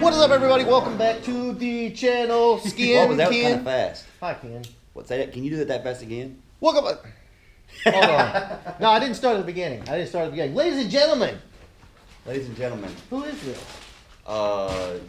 What is up, everybody? Welcome back to the channel. Skin. What was that? Ken. Kind of fast. Hi, Ken. What's that? Can you do it that fast again? Welcome back. Hold on. No, I didn't start at the beginning. Ladies and gentlemen. Ladies and gentlemen. Who is this?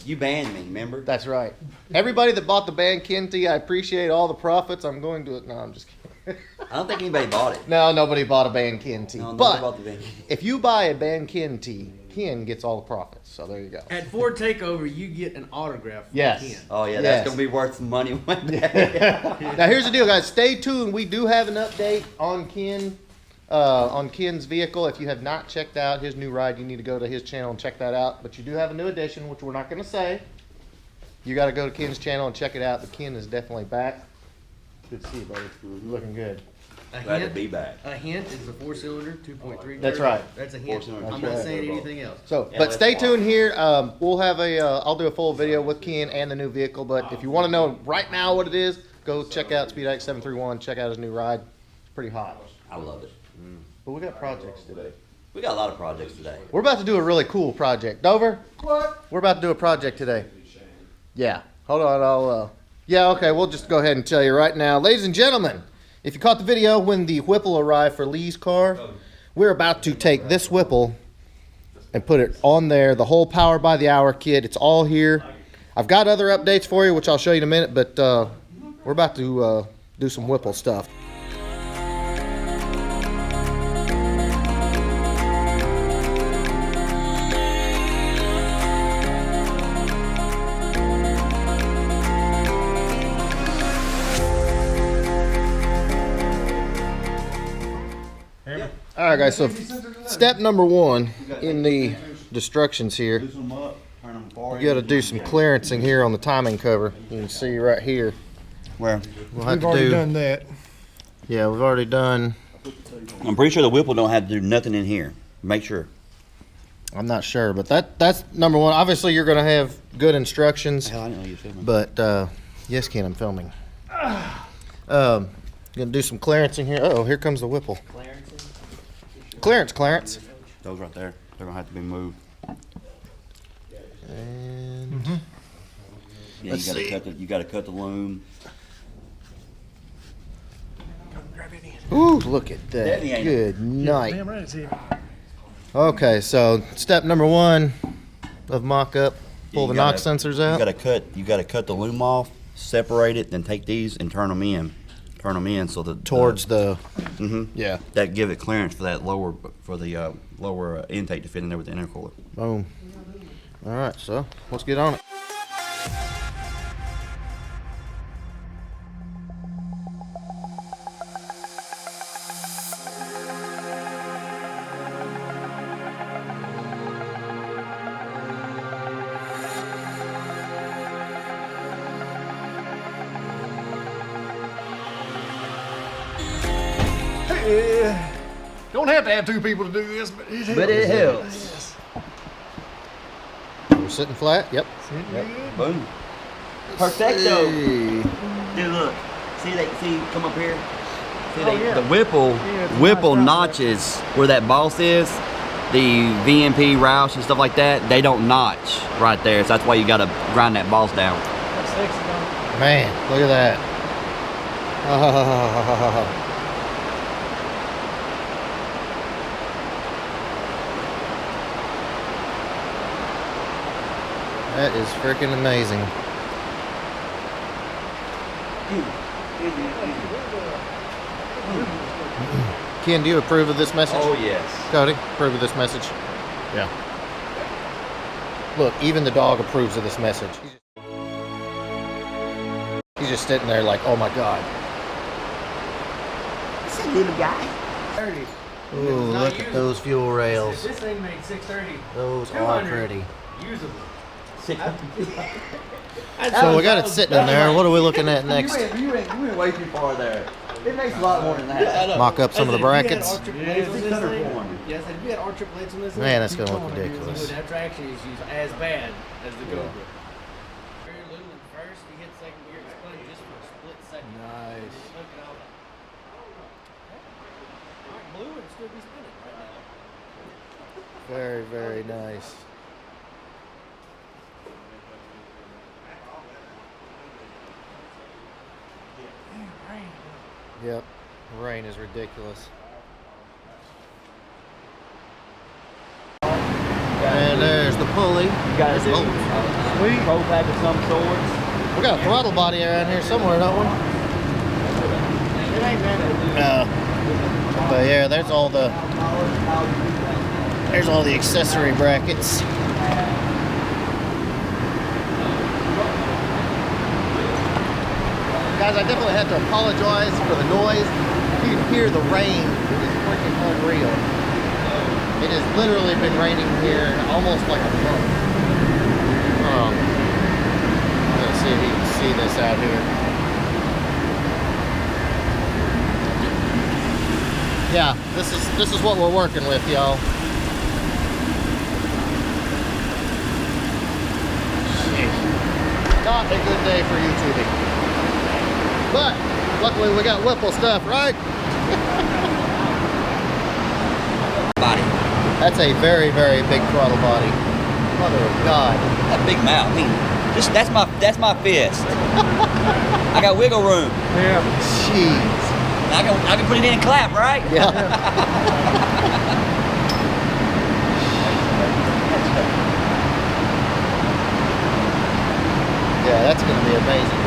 You banned me, remember? That's right. Everybody that bought the band Ken tee, I appreciate all the profits. I'm going to it. No, I'm just kidding. I don't think anybody bought it. No, nobody bought a band Ken tee. No, but bought the band. If you buy a band Ken tee, Ken gets all the profits. So there you go. At Ford Takeover, you get an autograph from Yes. Ken. Oh yeah, Yes. that's gonna be worth some money one day. Now here's the deal, guys. Stay tuned. We do have an update on Ken's vehicle. If you have not checked out his new ride, you need to go to his channel and check that out. But you do have a new addition, which we're not going to say. You got to go to Ken's channel and check it out. But Ken is definitely back. Good to see you, buddy. You're looking good. Glad to be back. A hint is the 4-cylinder 2.3. That's right. That's a hint. That's I'm right. not saying anything else. So, Yeah, but stay let's tuned here. We'll have I'll do a full video with Ken and the new vehicle. But if you want to know right now what it is, go check out Speed Ike 731. Check out his new ride. It's pretty hot. I love it. But we got projects today. We got a lot of projects today. We're about to do a really cool project. Dover? What? We're about to do a project today. Yeah. Hold on, yeah, okay, we'll just go ahead and tell you right now. Ladies and gentlemen, if you caught the video when the Whipple arrived for Lee's car, we're about to take this Whipple and put it on there, the whole Power by the Hour kit. It's all here. I've got other updates for you, which I'll show you in a minute, but we're about to do some Whipple stuff. All right, guys, so step number one in the instructions here, you got to do some clearancing here on the timing cover. You can see right here. Where? We'll have We've already done that. Yeah, we've already done. I'm pretty sure the Whipple don't have to do nothing in here. Make sure. I'm not sure, but that's number one. Obviously, you're going to have good instructions. Hell, I didn't know you were filming. But, yes, Ken, I'm filming. Going to do some clearancing here. Uh-oh, here comes the Whipple. Clearance. Those right there. They're gonna have to be moved. And Yeah, Let's see. you gotta cut the loom. ooh, look at that. Definitely ain't Good night. Damn right it's here. Okay, so step number one of mock-up. Pull You the knock gotta- sensors out. You gotta cut the loom off, separate it, then take these and turn them in. Turn them in so that Towards the, yeah, that give it clearance for that lower intake to fit in there with the intercooler. boom. All right, so let's get on it. Yeah. Don't have to have two people to do this, but it helps. We're sitting flat. Yep. Boom. Perfecto. Hey. Dude, look. See, come up here. See, yeah. the Whipple it's a Whipple nice notches where that boss is. The VMP Roush and stuff like that, they don't notch right there. So that's why you gotta grind that boss down. That's sexy, though. Man, look at that. That is freaking amazing. Ken, do you approve of this message? Oh yes. Cody, approve of this message? Yeah. Look, even the dog approves of this message. He's just sitting there like, oh my God. It's a little guy. 30. Ooh, look at those fuel If rails. this thing made 630, Those are 200 pretty. usable. So we got it sitting in there. What are we looking at next? You went way too far there. It makes a lot more than that. Mock up some of the brackets. Yes, if we had R triplets on this thing, Man, that's gonna look ridiculous. That traction issues as bad as the GoPro. Very little in first, you hit second gear, it's spun just for a split second. Nice. Look at all that. Blue would still be spinning right now. Very, very nice. Yep. The rain is ridiculous. And there's the pulley. You gotta do Sweet. pro pack of some sorts. We got a throttle body around here somewhere, don't we? No. But yeah, there's all the accessory brackets. Guys, I definitely have to apologize for the noise. You can hear the rain. It is freaking unreal. It has literally been raining here almost like a month. Let's see if you can see this out here. Yeah, this is what we're working with, y'all. Not a good day for YouTubing. But luckily we got Whipple stuff, right? Body. That's a very, very big throttle body. Mother of God. That big mouth. I mean, that's my fist. I got wiggle room. Yeah. Jeez. I can put it in and clap, right? Yeah. Yeah, that's gonna be amazing.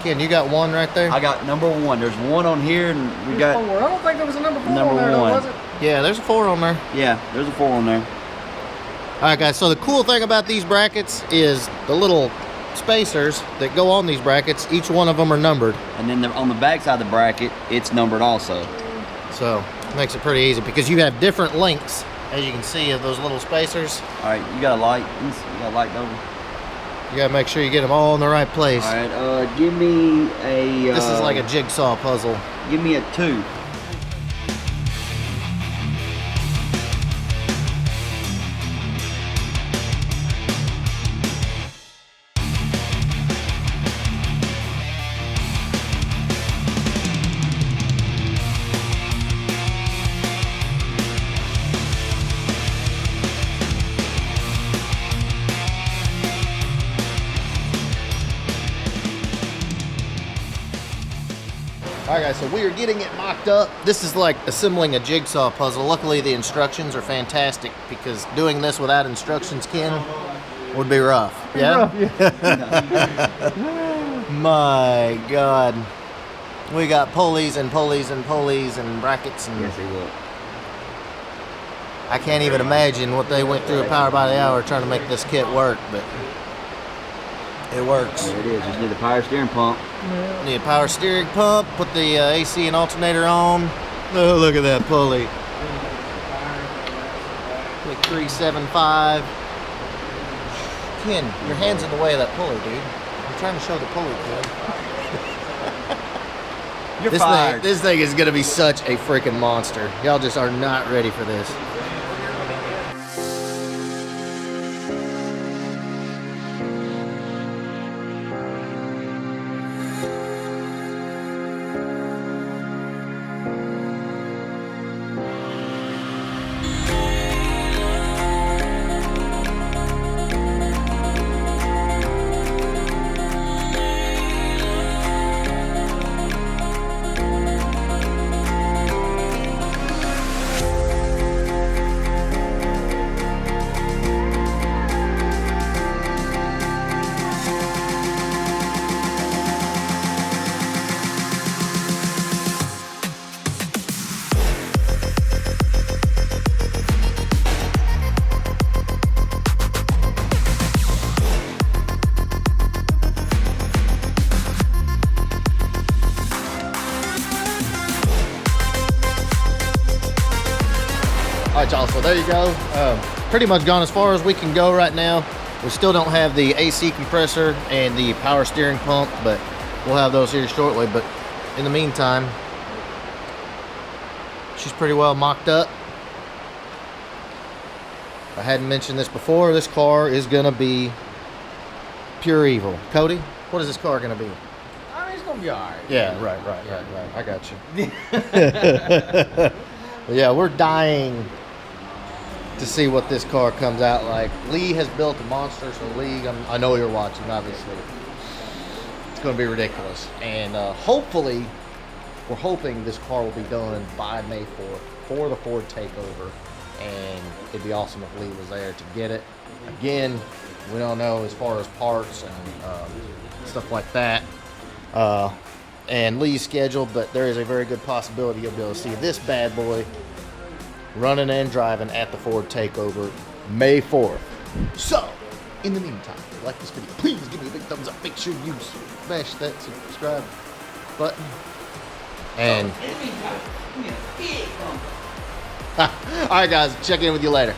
Ken, you got one right there? I got number one. There's one on here, and we got Four. I don't think there was a number 4 Number on there, though, one. was it? Yeah, there's a 4 on there. yeah. There's a 4 on there. All right, guys, so the cool thing about these brackets is the little spacers that go on these brackets, each one of them are numbered. And then on the back side of the bracket, it's numbered also. So it makes it pretty easy because you have different lengths, as you can see, of those little spacers. All right, you got a light. You got a light over. You gotta make sure you get them all in the right place. All right, give me a. This is like a jigsaw puzzle. Give me a 2. All right, guys, so we are getting it mocked up. This is like assembling a jigsaw puzzle. Luckily, the instructions are fantastic because doing this without instructions, Ken, would be rough. Yeah? My God. We got pulleys and pulleys and pulleys and brackets. And Yes, he will. I can't even imagine what they went through a power by the hour trying to make this kit work, but it works. There it is. Just need a power steering pump. Need a power steering pump, put the AC and alternator on. Oh, look at that pulley. Click 375. Ken, your hand's in the way of that pulley, dude. I'm trying to show the pulley, Ken. You're fired. This thing is gonna be such a freaking monster. Y'all just are not ready for this. right, y'all, so there you go. Pretty much gone as far as we can go right now. We still don't have the AC compressor and the power steering pump, but we'll have those here shortly. But in the meantime, she's pretty well mocked up. I hadn't mentioned this before. This car is gonna be pure evil. Cody, what is this car gonna be? I mean, it's gonna be alright. Yeah, right. I got you. Yeah, we're dying to see what this car comes out like. Lee has built a monster, so Lee, I know you're watching, obviously. It's going to be ridiculous. And hopefully, we're hoping this car will be done by May 4th for the Ford takeover. And it'd be awesome if Lee was there to get it. Again, we don't know as far as parts and stuff like that. And Lee's schedule, but there is a very good possibility you'll be able to see this bad boy running and driving at the Ford takeover May 4th. So, in the meantime, if you like this video, please give me a big thumbs up. Make sure you smash that subscribe button. And alright guys, check in with you later.